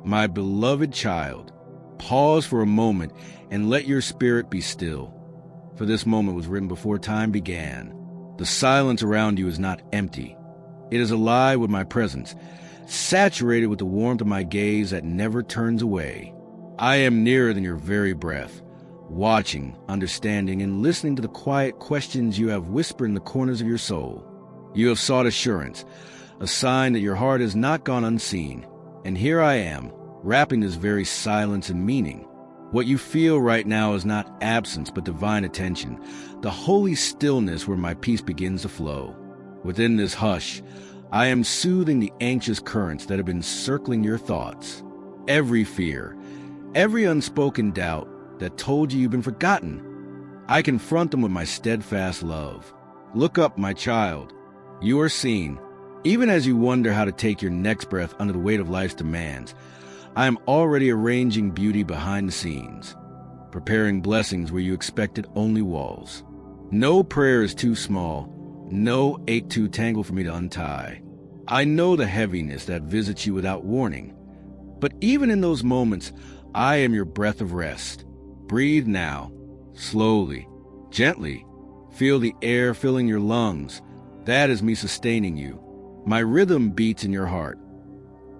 My beloved child, pause for a moment and let your spirit be still. For this moment was written before time began. The silence around you is not empty. It is alive with my presence, saturated with the warmth of my gaze that never turns away. I am nearer than your very breath, watching, understanding, and listening to the quiet questions you have whispered in the corners of your soul. You have sought assurance, a sign that your heart has not gone unseen. And here I am, wrapping this very silence in meaning. What you feel right now is not absence, but divine attention, the holy stillness where my peace begins to flow. Within this hush, I am soothing the anxious currents that have been circling your thoughts. Every fear, every unspoken doubt that told you you've been forgotten, I confront them with my steadfast love. Look up, my child. You are seen. Even as you wonder how to take your next breath under the weight of life's demands, I am already arranging beauty behind the scenes, preparing blessings where you expected only walls. No prayer is too small, no ache too tangled for me to untie. I know the heaviness that visits you without warning, but even in those moments, I am your breath of rest. Breathe now, slowly, gently. Feel the air filling your lungs. That is me sustaining you. My rhythm beats in your heart.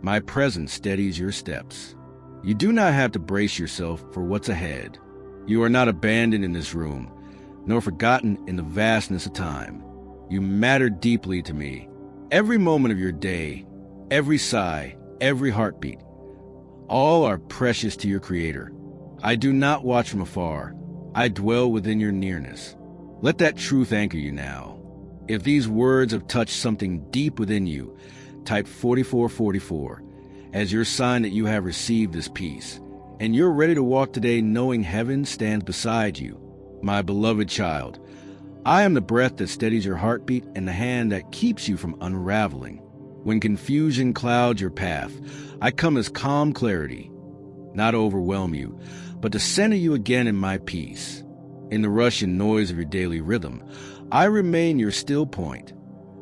My presence steadies your steps. You do not have to brace yourself for what's ahead. You are not abandoned in this room, nor forgotten in the vastness of time. You matter deeply to me. Every moment of your day, every sigh, every heartbeat, all are precious to your Creator. I do not watch from afar. I dwell within your nearness. Let that truth anchor you now. If these words have touched something deep within you, type 4444 as your sign that you have received this peace, and you're ready to walk today knowing heaven stands beside you. My beloved child, I am the breath that steadies your heartbeat and the hand that keeps you from unraveling. When confusion clouds your path, I come as calm clarity, not to overwhelm you, but to center you again in my peace. In the rush and noise of your daily rhythm, I remain your still point,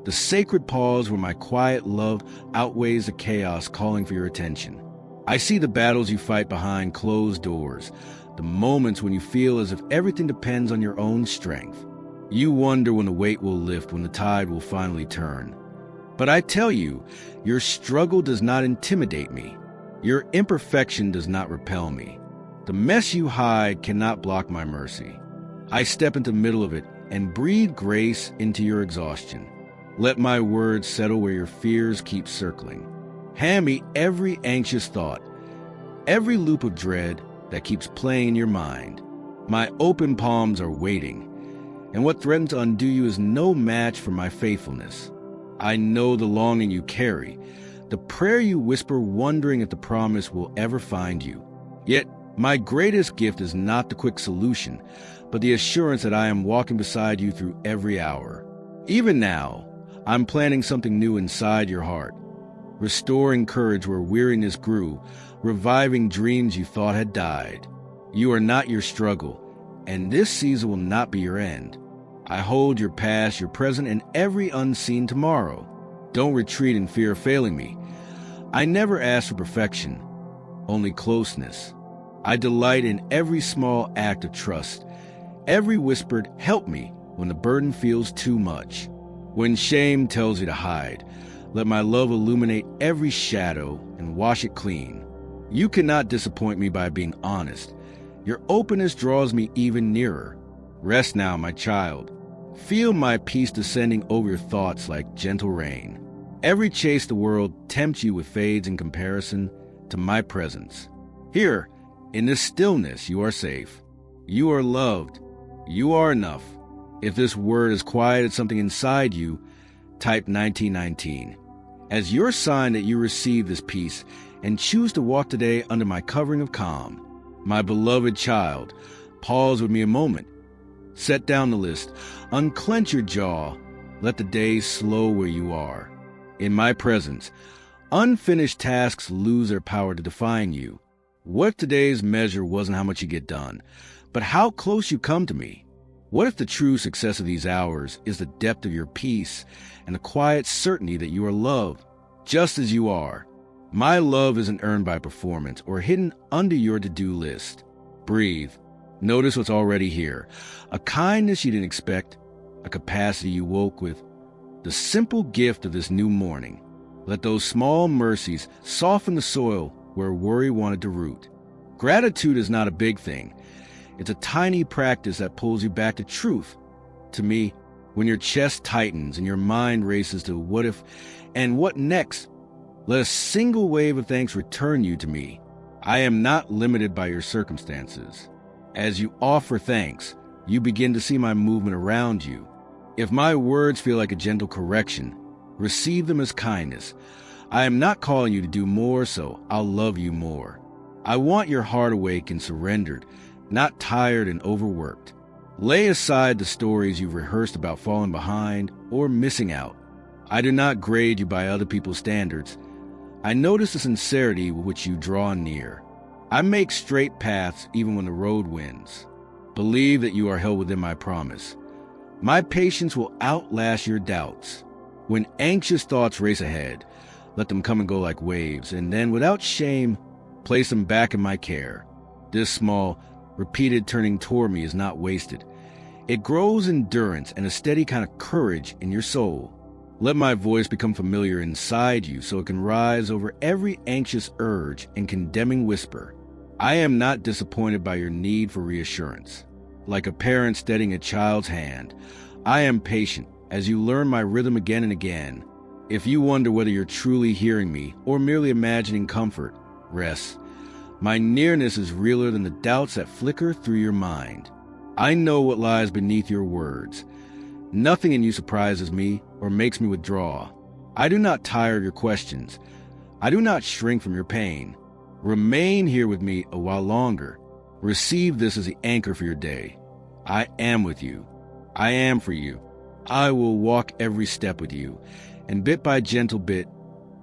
the sacred pause where my quiet love outweighs the chaos calling for your attention. I see the battles you fight behind closed doors, the moments when you feel as if everything depends on your own strength. You wonder when the weight will lift, when the tide will finally turn. But I tell you, your struggle does not intimidate me. Your imperfection does not repel me. The mess you hide cannot block my mercy. I step into the middle of it and breathe grace into your exhaustion. Let my words settle where your fears keep circling. Hand me every anxious thought, every loop of dread that keeps playing in your mind. My open palms are waiting, and what threatens to undo you is no match for my faithfulness. I know the longing you carry, the prayer you whisper wondering if the promise will ever find you. Yet, my greatest gift is not the quick solution, but the assurance that I am walking beside you through every hour. Even now, I'm planting something new inside your heart, restoring courage where weariness grew, reviving dreams you thought had died. You are not your struggle, and this season will not be your end. I hold your past, your present, and every unseen tomorrow. Don't retreat in fear of failing me. I never ask for perfection, only closeness. I delight in every small act of trust, every whispered, "Help me," when the burden feels too much. When shame tells you to hide, let my love illuminate every shadow and wash it clean. You cannot disappoint me by being honest. Your openness draws me even nearer. Rest now, my child. Feel my peace descending over your thoughts like gentle rain. Every chase the world tempts you with fades in comparison to my presence. Here, in this stillness, you are safe. You are loved. You are enough. If this word has quieted something inside you, type 1919 as your sign that you receive this peace and choose to walk today under my covering of calm. My beloved child, pause with me a moment. Set down the list. Unclench your jaw. Let the days slow where you are. In my presence, unfinished tasks lose their power to define you. What if today's measure wasn't how much you get done, but how close you come to me? What if the true success of these hours is the depth of your peace and the quiet certainty that you are loved, just as you are? My love isn't earned by performance or hidden under your to-do list. Breathe. Notice what's already here. A kindness you didn't expect, a capacity you woke with, the simple gift of this new morning. Let those small mercies soften the soil where worry wanted to root. Gratitude is not a big thing. It's a tiny practice that pulls you back to truth. To me, when your chest tightens and your mind races to what if and what next, let a single wave of thanks return you to me. I am not limited by your circumstances. As you offer thanks, you begin to see my movement around you. If my words feel like a gentle correction, receive them as kindness. I am not calling you to do more, so I'll love you more. I want your heart awake and surrendered, not tired and overworked. Lay aside the stories you've rehearsed about falling behind or missing out. I do not grade you by other people's standards. I notice the sincerity with which you draw near. I make straight paths even when the road winds. Believe that you are held within my promise. My patience will outlast your doubts. When anxious thoughts race ahead, let them come and go like waves, and then without shame, place them back in my care. This small, repeated turning toward me is not wasted. It grows endurance and a steady kind of courage in your soul. Let my voice become familiar inside you so it can rise over every anxious urge and condemning whisper. I am not disappointed by your need for reassurance. Like a parent steadying a child's hand, I am patient as you learn my rhythm again and again. If you wonder whether you're truly hearing me or merely imagining comfort, rest. My nearness is realer than the doubts that flicker through your mind. I know what lies beneath your words. Nothing in you surprises me or makes me withdraw. I do not tire of your questions. I do not shrink from your pain. Remain here with me a while longer. Receive this as the anchor for your day. I am with you. I am for you. I will walk every step with you, and bit by gentle bit,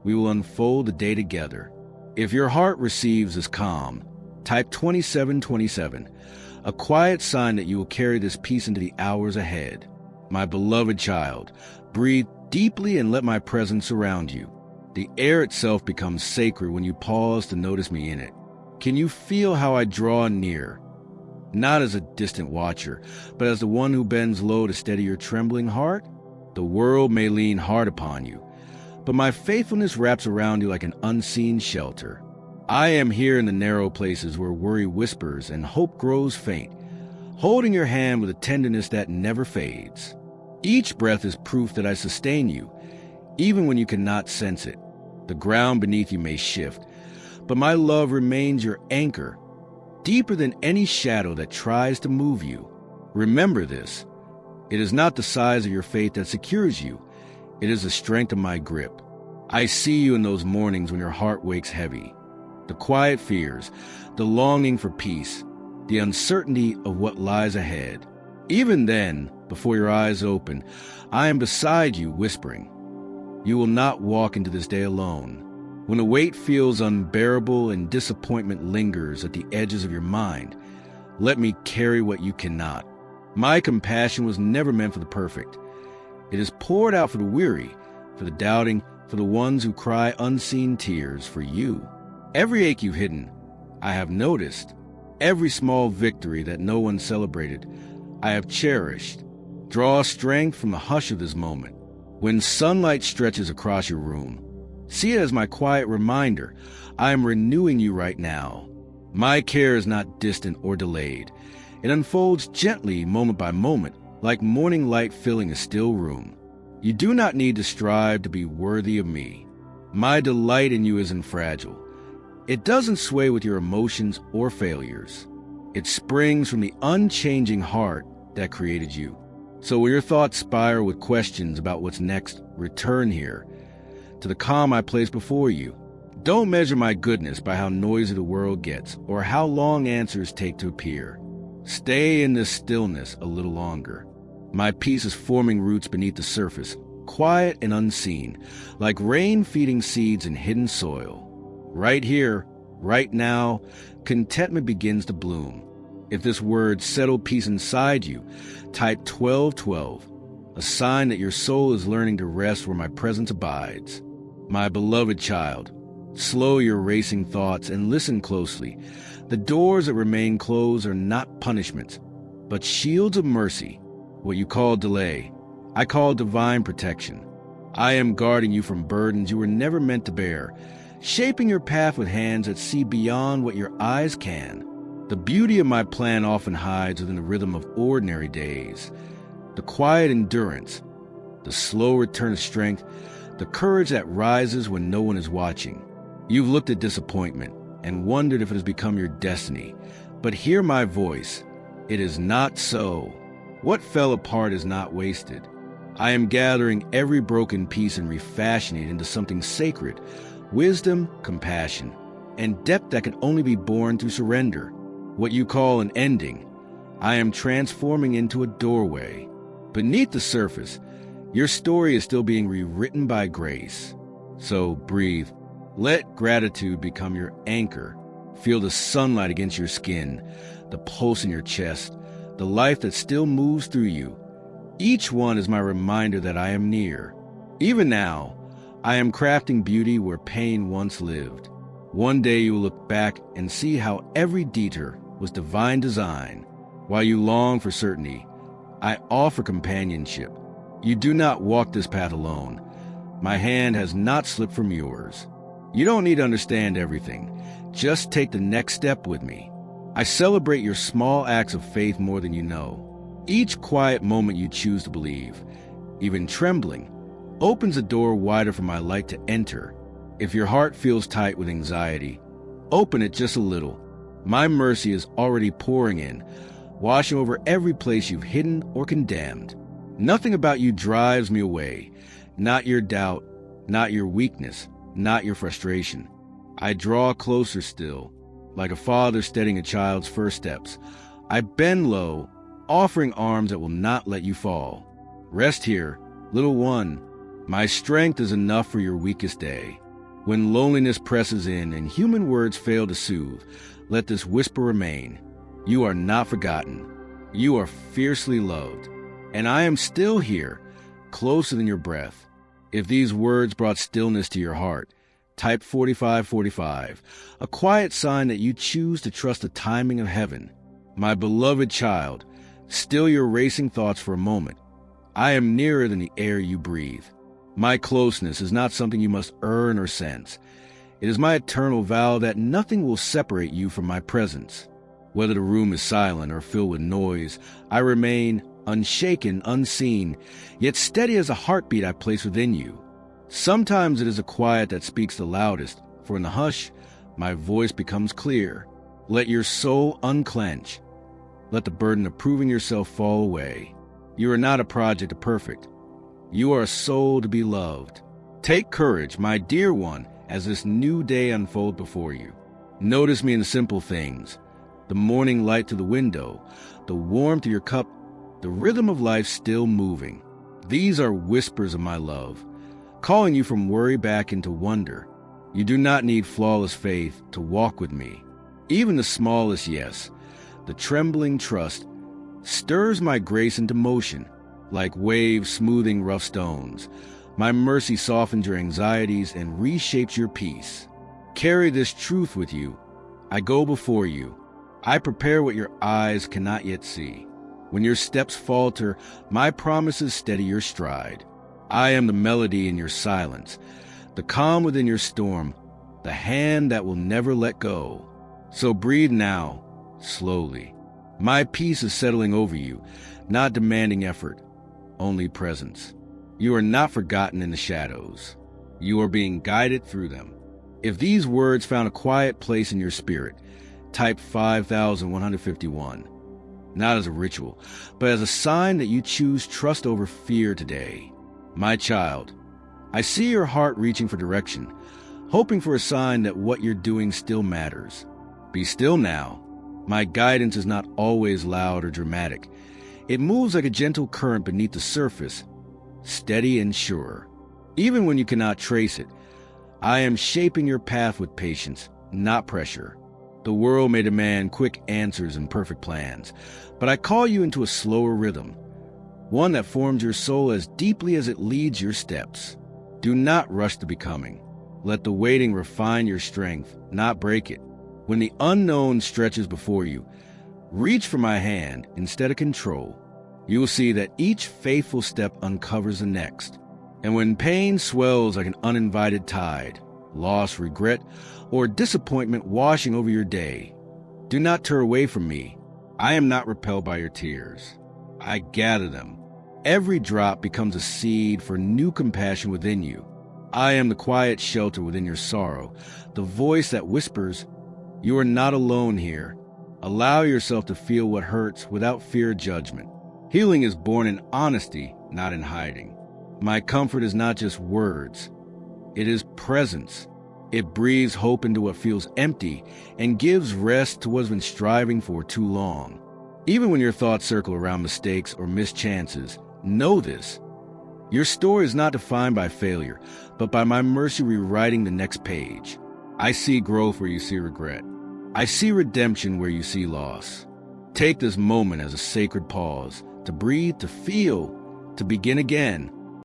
we will unfold the day together. If your heart receives this calm, type 2727, a quiet sign that you will carry this peace into the hours ahead. My beloved child, breathe deeply and let my presence surround you. The air itself becomes sacred when you pause to notice me in it. Can you feel how I draw near? Not as a distant watcher, but as the one who bends low to steady your trembling heart? The world may lean hard upon you, but my faithfulness wraps around you like an unseen shelter. I am here in the narrow places where worry whispers and hope grows faint, holding your hand with a tenderness that never fades. Each breath is proof that I sustain you, even when you cannot sense it. The ground beneath you may shift, but my love remains your anchor, deeper than any shadow that tries to move you. Remember this. It is not the size of your faith that secures you. It is the strength of my grip. I see you in those mornings when your heart wakes heavy. The quiet fears, the longing for peace, the uncertainty of what lies ahead. Even then, before your eyes open, I am beside you whispering, you will not walk into this day alone. When the weight feels unbearable and disappointment lingers at the edges of your mind, let me carry what you cannot. My compassion was never meant for the perfect. It is poured out for the weary, for the doubting, for the ones who cry unseen tears for you. Every ache you've hidden, I have noticed. Every small victory that no one celebrated, I have cherished. Draw strength from the hush of this moment. When sunlight stretches across your room, see it as my quiet reminder. I am renewing you right now. My care is not distant or delayed. It unfolds gently, moment by moment, like morning light filling a still room. You do not need to strive to be worthy of me. My delight in you isn't fragile. It doesn't sway with your emotions or failures. It springs from the unchanging heart that created you. So when your thoughts spiral with questions about what's next, return here, to the calm I place before you. Don't measure my goodness by how noisy the world gets or how long answers take to appear. Stay in this stillness a little longer. My peace is forming roots beneath the surface, quiet and unseen, like rain feeding seeds in hidden soil. Right here, right now, contentment begins to bloom. If this word settled peace inside you, type 1212, a sign that your soul is learning to rest where my presence abides. My beloved child, Slow your racing thoughts and listen closely. The doors that remain closed are not punishments, but shields of mercy. What you call delay, I call divine protection. I am guarding you from burdens you were never meant to bear, shaping your path with hands that see beyond what your eyes can. The beauty of my plan often hides within the rhythm of ordinary days. The quiet endurance, the slow return of strength, the courage that rises when no one is watching. You've looked at disappointment and wondered if it has become your destiny. But hear my voice. It is not so. What fell apart is not wasted. I am gathering every broken piece and refashioning it into something sacred, wisdom, compassion, and depth that can only be born through surrender. What you call an ending, I am transforming into a doorway. Beneath the surface, your story is still being rewritten by grace. So breathe. Let gratitude become your anchor. Feel the sunlight against your skin, the pulse in your chest, the life that still moves through you. Each one is my reminder that I am near. Even now, I am crafting beauty where pain once lived. One day you will look back and see how every detour was divine design. While you long for certainty, I offer companionship. You do not walk this path alone. My hand has not slipped from yours. You don't need to understand everything. Just take the next step with me. I celebrate your small acts of faith more than you know. Each quiet moment you choose to believe, even trembling, opens the door wider for my light to enter. If your heart feels tight with anxiety, open it just a little. My mercy is already pouring in, washing over every place you've hidden or condemned. Nothing about you drives me away, not your doubt, not your weakness, not your frustration. I draw closer still, like a father steadying a child's first steps. I bend low, offering arms that will not let you fall. Rest here, little one. My strength is enough for your weakest day. When loneliness presses in and human words fail to soothe, let this whisper remain. You are not forgotten. You are fiercely loved. And I am still here, closer than your breath. If these words brought stillness to your heart, type 4545, a quiet sign that you choose to trust the timing of heaven. My beloved child, still your racing thoughts for a moment. I am nearer than the air you breathe. My closeness is not something you must earn or sense. It is my eternal vow that nothing will separate you from my presence. Whether the room is silent or filled with noise, I remain unshaken, unseen, yet steady as a heartbeat I place within you. Sometimes it is a quiet that speaks the loudest, for in the hush, my voice becomes clear. Let your soul unclench. Let the burden of proving yourself fall away. You are not a project of perfect. You are a soul to be loved. Take courage, my dear one, as this new day unfolds before you. Notice me in the simple things, the morning light through the window, the warmth of your cup, the rhythm of life still moving. These are whispers of my love, calling you from worry back into wonder. You do not need flawless faith to walk with me. Even the smallest yes, the trembling trust, stirs my grace into motion, like waves smoothing rough stones. My mercy softens your anxieties and reshapes your peace. Carry this truth with you. I go before you. I prepare what your eyes cannot yet see. When your steps falter, my promises steady your stride. I am the melody in your silence, the calm within your storm, the hand that will never let go. So breathe now, slowly. My peace is settling over you, not demanding effort, only presence. You are not forgotten in the shadows. You are being guided through them. If these words found a quiet place in your spirit, type 5151. Not as a ritual, but as a sign that you choose trust over fear today. My child, I see your heart reaching for direction, hoping for a sign that what you're doing still matters. Be still now. My guidance is not always loud or dramatic. It moves like a gentle current beneath the surface, steady and sure. Even when you cannot trace it, I am shaping your path with patience, not pressure. The world may demand quick answers and perfect plans, but I call you into a slower rhythm, one that forms your soul as deeply as it leads your steps. Do not rush to becoming. Let the waiting refine your strength, not break it. When the unknown stretches before you, reach for my hand instead of control. You will see that each faithful step uncovers the next. And when pain swells like an uninvited tide, loss, regret, or disappointment washing over your day, do not turn away from me. I am not repelled by your tears. I gather them. Every drop becomes a seed for new compassion within you. I am the quiet shelter within your sorrow, the voice that whispers, "You are not alone here." Allow yourself to feel what hurts without fear of judgment. Healing is born in honesty, not in hiding. My comfort is not just words. It is presence. It breathes hope into what feels empty and gives rest to what's been striving for too long. Even when your thoughts circle around mistakes or missed chances, know this. Your story is not defined by failure, but by my mercy rewriting the next page. I see growth where you see regret. I see redemption where you see loss. Take this moment as a sacred pause, to breathe, to feel, to begin again.